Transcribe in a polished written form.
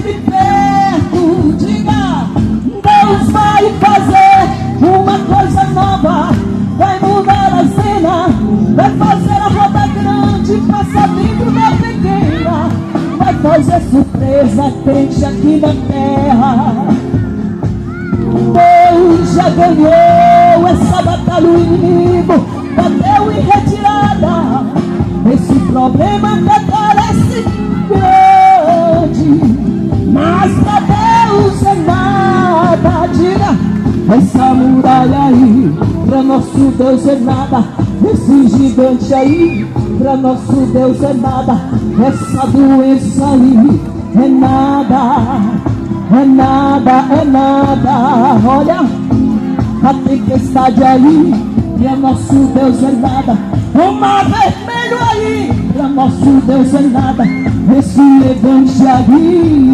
sempre perto. Diga, Deus vai fazer uma coisa nova, vai mudar a cena, vai fazer a roda grande passar dentro da pequena, vai fazer surpresa quente aqui na terra. Deus já ganhou essa batalha, o inimigo bateu em retirada. Esse problema até parece grande, mas pra Deus é nada. Diga, essa muralha aí, pra nosso Deus é nada. Esse gigante aí, pra nosso Deus é nada. Essa doença aí é nada, é nada, é nada. Olha, a tempestade aí, pra nosso Deus é nada. O mar vermelho aí, pra nosso Deus é nada. Esse levante aí